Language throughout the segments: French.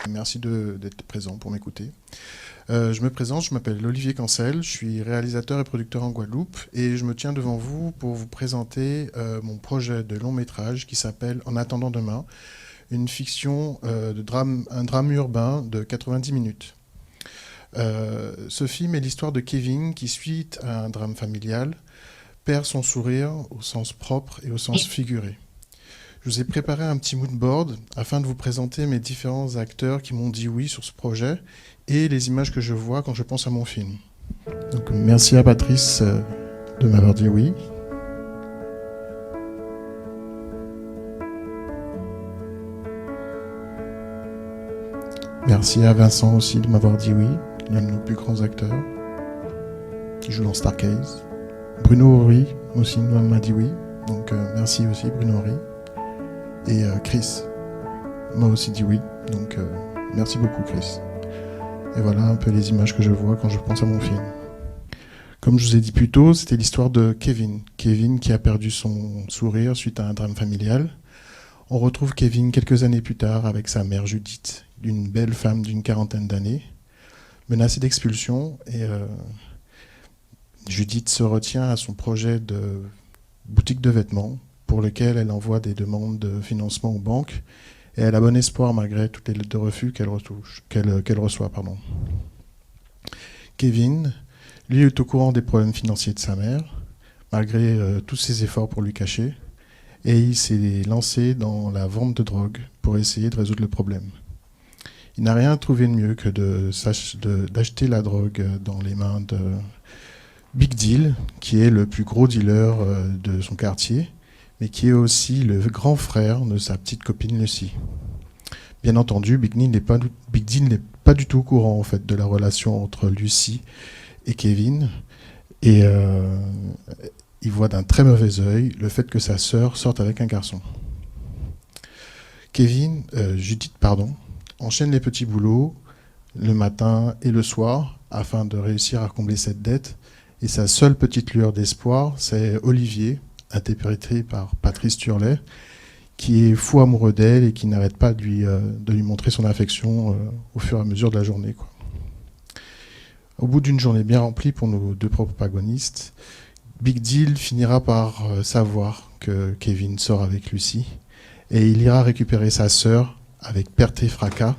Merci d'être présent pour m'écouter. Je me présente, je m'appelle Olivier Cancel, je suis réalisateur et producteur en Guadeloupe et je me tiens devant vous pour vous présenter mon projet de long métrage qui s'appelle En attendant demain, une fiction un drame urbain de 90 minutes. Ce film est l'histoire de Kevin qui, suite à un drame familial, perd son sourire au sens propre et au sens figuré. Je vous ai préparé un petit mood board afin de vous présenter mes différents acteurs qui m'ont dit oui sur ce projet et les images que je vois quand je pense à mon film. Donc, merci à Patrice de m'avoir dit oui. Merci à Vincent aussi de m'avoir dit oui, l'un de nos plus grands acteurs, qui joue dans Starcase. Bruno Horry aussi m'a dit oui, donc merci aussi Bruno Horry. Et Chris m'a aussi dit oui, donc merci beaucoup Chris. Et voilà un peu les images que je vois quand je pense à mon film. Comme je vous ai dit plus tôt, c'était l'histoire de Kevin. Kevin qui a perdu son sourire suite à un drame familial. On retrouve Kevin quelques années plus tard avec sa mère Judith, une belle femme d'une quarantaine d'années, menacée d'expulsion. Et Judith se retient à son projet de boutique de vêtements, pour lequel elle envoie des demandes de financement aux banques, et elle a bon espoir malgré toutes les lettres de refus qu'elle reçoit. Kevin, lui, est au courant des problèmes financiers de sa mère, malgré tous ses efforts pour lui cacher, et il s'est lancé dans la vente de drogue pour essayer de résoudre le problème. Il n'a rien trouvé de mieux que d'acheter la drogue dans les mains de Big Deal, qui est le plus gros dealer de son quartier, mais qui est aussi le grand frère de sa petite copine Lucy. Bien entendu, Big Deal n'est pas du tout au courant en fait, de la relation entre Lucy et Kevin, et il voit d'un très mauvais œil le fait que sa sœur sorte avec un garçon. Judith, enchaîne les petits boulots le matin et le soir afin de réussir à combler cette dette, et sa seule petite lueur d'espoir, c'est Olivier, interprété par Patrice Turlet, qui est fou amoureux d'elle et qui n'arrête pas de lui montrer son affection au fur et à mesure de la journée, quoi. Au bout d'une journée bien remplie pour nos deux protagonistes, Big Deal finira par savoir que Kevin sort avec Lucy et il ira récupérer sa sœur avec perte et fracas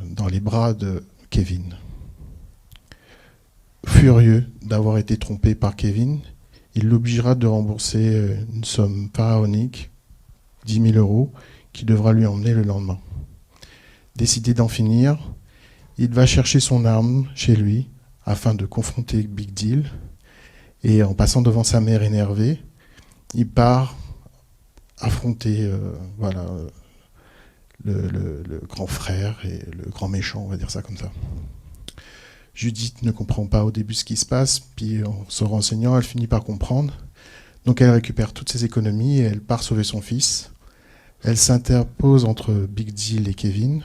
dans les bras de Kevin. Furieux d'avoir été trompé par Kevin, il l'obligera de rembourser une somme pharaonique, 10 000 €, qui devra lui emmener le lendemain. Décidé d'en finir, il va chercher son arme chez lui afin de confronter Big Deal. Et en passant devant sa mère énervée, il part affronter le grand frère et le grand méchant, on va dire ça comme ça. Judith ne comprend pas au début ce qui se passe, puis en se renseignant, elle finit par comprendre. Donc elle récupère toutes ses économies et elle part sauver son fils. Elle s'interpose entre Big Deal et Kevin,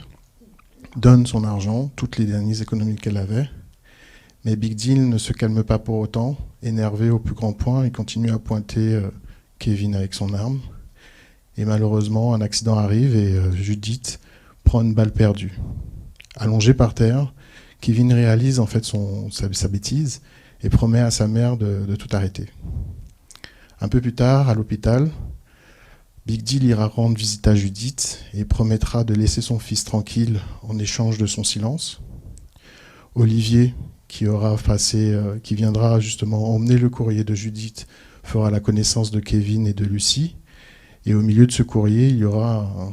donne son argent, toutes les dernières économies qu'elle avait. Mais Big Deal ne se calme pas pour autant, énervé au plus grand point, il continue à pointer Kevin avec son arme. Et malheureusement, un accident arrive et Judith prend une balle perdue. Allongée par terre, Kevin réalise en fait sa bêtise et promet à sa mère de tout arrêter. Un peu plus tard, à l'hôpital, Big Deal ira rendre visite à Judith et promettra de laisser son fils tranquille en échange de son silence. Olivier, qui viendra justement emmener le courrier de Judith, fera la connaissance de Kevin et de Lucy. Et au milieu de ce courrier, il y aura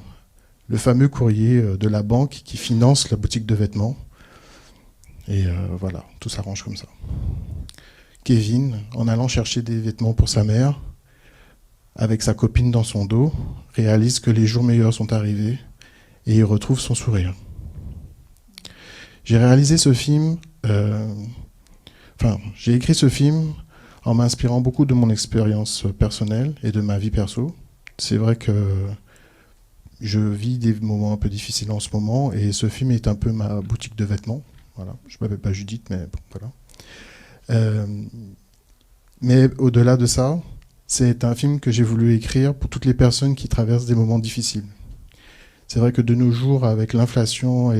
le fameux courrier de la banque qui finance la boutique de vêtements. Et voilà, tout s'arrange comme ça. Kevin, en allant chercher des vêtements pour sa mère, avec sa copine dans son dos, réalise que les jours meilleurs sont arrivés et il retrouve son sourire. J'ai réalisé ce film, j'ai écrit ce film en m'inspirant beaucoup de mon expérience personnelle et de ma vie perso. C'est vrai que je vis des moments un peu difficiles en ce moment et ce film est un peu ma boutique de vêtements. Voilà. Je ne m'appelle pas Judith, mais bon, voilà. Mais au-delà de ça, c'est un film que j'ai voulu écrire pour toutes les personnes qui traversent des moments difficiles. C'est vrai que de nos jours, avec l'inflation,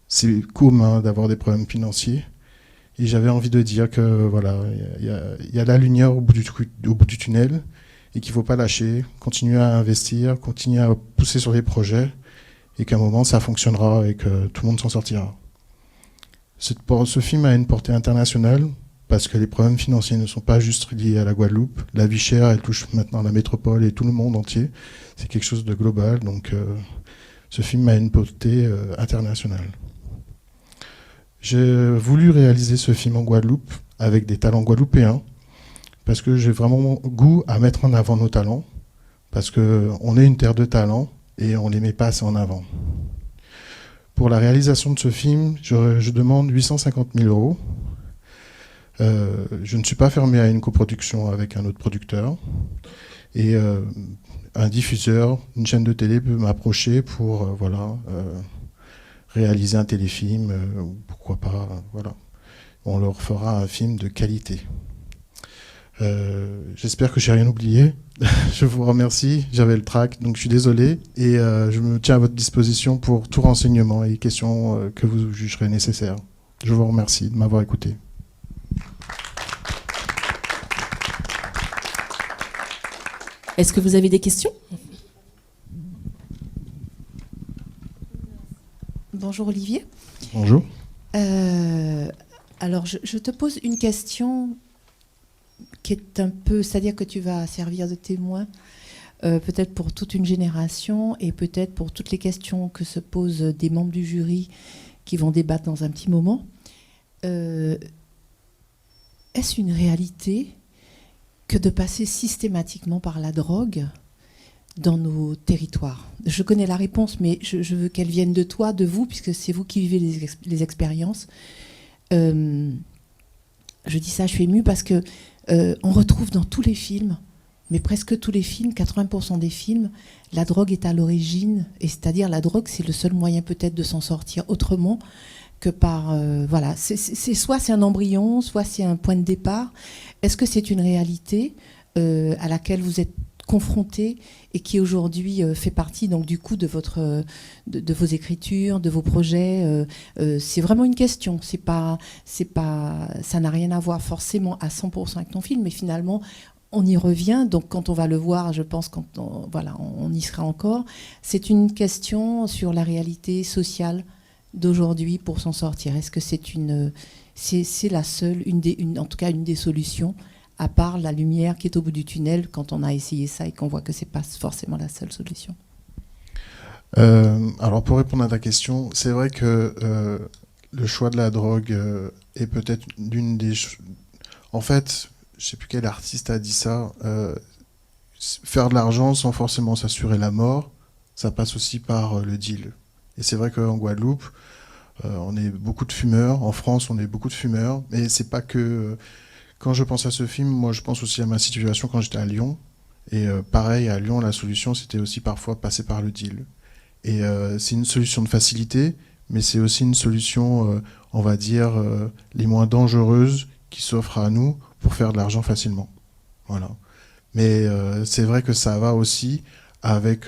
c'est commun d'avoir des problèmes financiers. Et j'avais envie de dire que voilà, il y a la lumière au bout du tunnel et qu'il ne faut pas lâcher, continuer à investir, continuer à pousser sur les projets et qu'à un moment ça fonctionnera et que tout le monde s'en sortira. Ce film a une portée internationale parce que les problèmes financiers ne sont pas juste liés à la Guadeloupe. La vie chère, elle touche maintenant la métropole et tout le monde entier. C'est quelque chose de global, donc ce film a une portée internationale. J'ai voulu réaliser ce film en Guadeloupe avec des talents guadeloupéens parce que j'ai vraiment goût à mettre en avant nos talents parce qu'on est une terre de talents et on ne les met pas assez en avant. Pour la réalisation de ce film, je demande 850 000 euros. Je ne suis pas fermé à une coproduction avec un autre producteur. Et un diffuseur, une chaîne de télé peut m'approcher pour réaliser un téléfilm, pourquoi pas. Voilà. On leur fera un film de qualité. J'espère que je n'ai rien oublié. Je vous remercie, j'avais le trac, donc je suis désolé. Et je me tiens à votre disposition pour tout renseignement et questions que vous jugerez nécessaires. Je vous remercie de m'avoir écouté. Est-ce que vous avez des questions ? Bonjour Olivier. Bonjour. Alors je te pose une question qui est un peu, c'est-à-dire que tu vas servir de témoin peut-être pour toute une génération et peut-être pour toutes les questions que se posent des membres du jury qui vont débattre dans un petit moment. Est-ce une réalité que de passer systématiquement par la drogue dans nos territoires? Je connais la réponse, mais je veux qu'elle vienne de toi, de vous, puisque c'est vous qui vivez les expériences. Je dis ça, je suis émue parce que on retrouve dans tous les films, mais presque tous les films, 80% des films, la drogue est à l'origine, et c'est-à-dire la drogue, c'est le seul moyen peut-être de s'en sortir autrement que par... voilà, soit c'est un embryon, soit c'est un point de départ. Est-ce que c'est une réalité à laquelle vous êtes confronté et qui aujourd'hui fait partie donc du coup de vos écritures, de vos projets? C'est vraiment une question. Ça n'a rien à voir forcément à 100% avec ton film, mais finalement on y revient. Donc quand on va le voir, je pense on y sera encore. C'est une question sur la réalité sociale d'aujourd'hui pour s'en sortir. Est-ce que c'est la seule, en tout cas une des solutions, à part la lumière qui est au bout du tunnel quand on a essayé ça et qu'on voit que c'est pas forcément la seule solution? Alors pour répondre à ta question, c'est vrai que le choix de la drogue est peut-être l'une des... En fait, je sais plus quel artiste a dit ça, faire de l'argent sans forcément s'assurer la mort, ça passe aussi par le deal. Et c'est vrai qu'en Guadeloupe, on est beaucoup de fumeurs. En France, on est beaucoup de fumeurs. Mais c'est pas que... Quand je pense à ce film, moi, je pense aussi à ma situation quand j'étais à Lyon. Et pareil, à Lyon, la solution, c'était aussi parfois passer par le deal. Et c'est une solution de facilité, mais c'est aussi une solution, on va dire, les moins dangereuses qui s'offrent à nous pour faire de l'argent facilement. Voilà. Mais c'est vrai que ça va aussi avec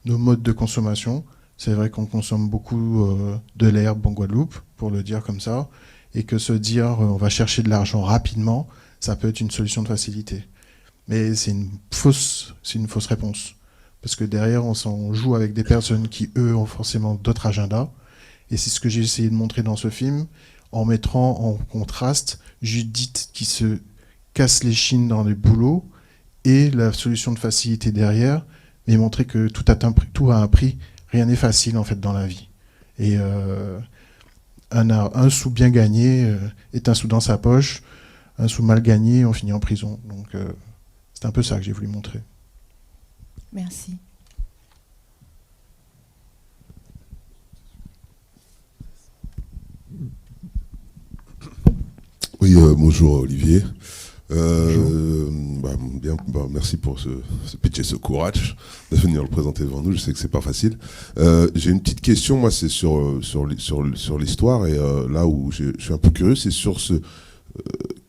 nos modes de consommation. C'est vrai qu'on consomme beaucoup de l'herbe en Guadeloupe, pour le dire comme ça, et que se dire on va chercher de l'argent rapidement, ça peut être une solution de facilité. Mais c'est une fausse réponse. Parce que derrière, on s'en joue avec des personnes qui, eux, ont forcément d'autres agendas. Et c'est ce que j'ai essayé de montrer dans ce film, en mettant en contraste Judith qui se casse les chines dans les boulots et la solution de facilité derrière, mais montrer que tout a un prix. Rien n'est facile en fait dans la vie. Et un sou bien gagné est un sou dans sa poche. Un sou mal gagné, on finit en prison. Donc c'est un peu ça que j'ai voulu montrer. Merci. Oui, bonjour Olivier. Merci pour ce pitch et ce courage de venir le présenter devant nous. Je sais que c'est pas facile. J'ai une petite question, moi, c'est sur l'histoire, et là où je suis un peu curieux, c'est sur ce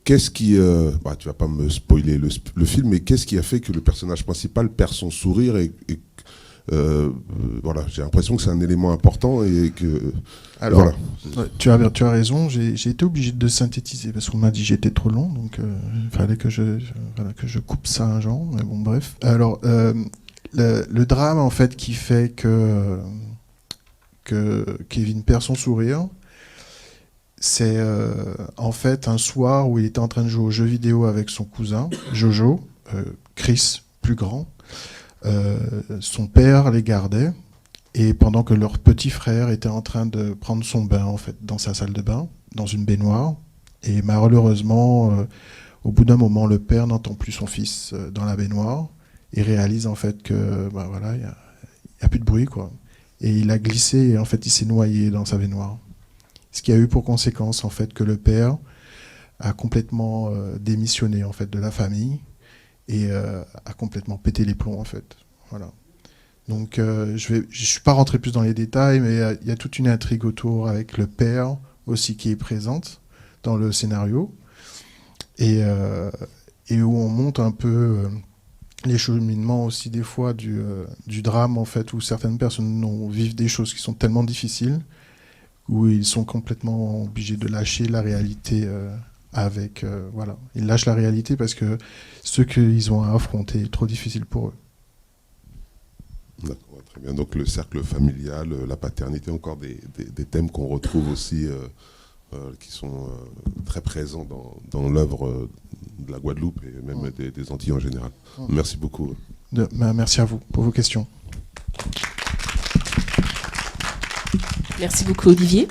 qu'est-ce qui tu vas pas me spoiler le film, mais qu'est-ce qui a fait que le personnage principal perd son sourire et Voilà, j'ai l'impression que c'est un élément important et que Alors, voilà. tu as raison, j'ai été obligé de synthétiser parce qu'on m'a dit que j'étais trop long, donc il fallait que je coupe ça un genre, mais bon, bref. Alors, le drame, en fait, qui fait que Kevin perd son sourire, c'est en fait un soir où il était en train de jouer aux jeux vidéo avec son cousin, Jojo, Chris, plus grand. Son père les gardait, et pendant que leur petit frère était en train de prendre son bain, en fait, dans sa salle de bain, dans une baignoire, et malheureusement, au bout d'un moment, le père n'entend plus son fils dans la baignoire, et réalise en fait que, bah voilà, il y a plus de bruit, quoi. Et il a glissé, et en fait, il s'est noyé dans sa baignoire. Ce qui a eu pour conséquence, en fait, que le père a complètement démissionné, en fait, de la famille, et a complètement pété les plombs, en fait. Voilà. Donc, je suis pas rentré plus dans les détails, mais il y a toute une intrigue autour avec le père aussi qui est présente dans le scénario, et où on monte un peu les cheminements aussi des fois du drame, en fait, où certaines personnes vivent des choses qui sont tellement difficiles, où ils sont complètement obligés de lâcher la réalité avec... voilà. Ils lâchent la réalité parce que ce qu'ils ont à affronter est trop difficile pour eux. D'accord, très bien. Donc le cercle familial, la paternité, encore des thèmes qu'on retrouve aussi, qui sont très présents dans l'œuvre de la Guadeloupe et même des Antilles en général. Merci beaucoup. Merci à vous pour vos questions. Merci beaucoup, Olivier.